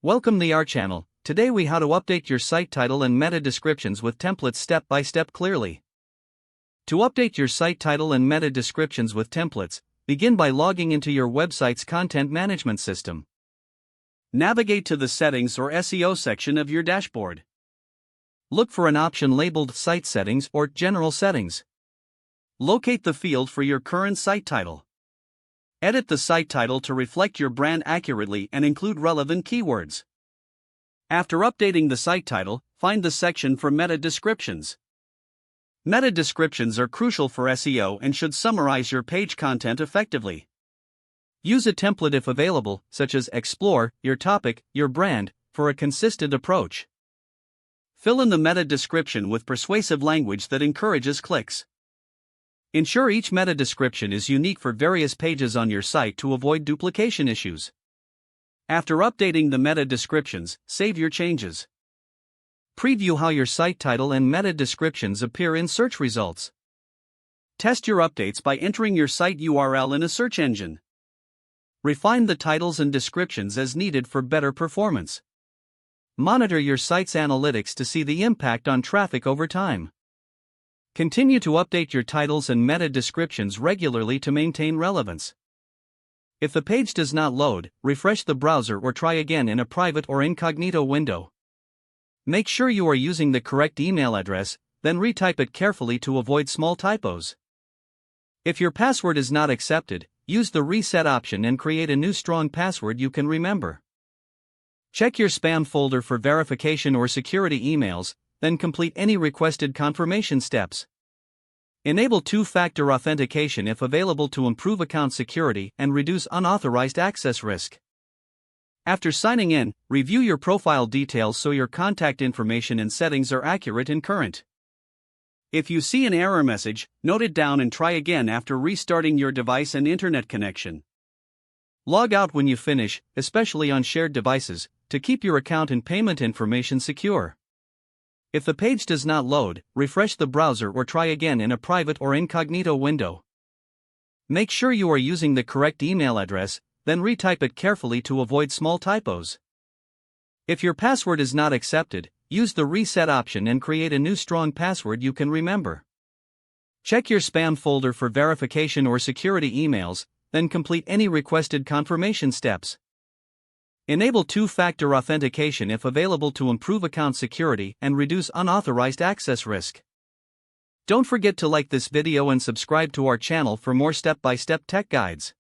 Welcome to our channel. Today we how to update your site title and meta descriptions with templates step by step clearly. To update your site title and meta descriptions with templates, begin by logging into your website's content management system. Navigate to the Settings or SEO section of your dashboard. Look for an option labeled Site Settings or General Settings. Locate the field for your current site title. Edit the site title to reflect your brand accurately and include relevant keywords. After updating the site title, find the section for meta descriptions. Meta descriptions are crucial for SEO and should summarize your page content effectively. Use a template if available, such as Explore, your topic, your brand, for a consistent approach. Fill in the meta description with persuasive language that encourages clicks. Ensure each meta description is unique for various pages on your site to avoid duplication issues. After updating the meta descriptions, save your changes. Preview how your site title and meta descriptions appear in search results. Test your updates by entering your site URL in a search engine. Refine the titles and descriptions as needed for better performance. Monitor your site's analytics to see the impact on traffic over time. Continue to update your titles and meta descriptions regularly to maintain relevance. If the page does not load, refresh the browser or try again in a private or incognito window. Make sure you are using the correct email address, then retype it carefully to avoid small typos. If your password is not accepted, use the reset option and create a new strong password you can remember. Check your spam folder for verification or security emails, then complete any requested confirmation steps. Enable two-factor authentication if available to improve account security and reduce unauthorized access risk. After signing in, review your profile details so your contact information and settings are accurate and current. If you see an error message, note it down and try again after restarting your device and internet connection. Log out when you finish, especially on shared devices, to keep your account and payment information secure. If the page does not load, refresh the browser or try again in a private or incognito window. Make sure you are using the correct email address, then retype it carefully to avoid small typos. If your password is not accepted, use the reset option and create a new strong password you can remember. Check your spam folder for verification or security emails, then complete any requested confirmation steps. Enable two-factor authentication if available to improve account security and reduce unauthorized access risk. Don't forget to like this video and subscribe to our channel for more step-by-step tech guides.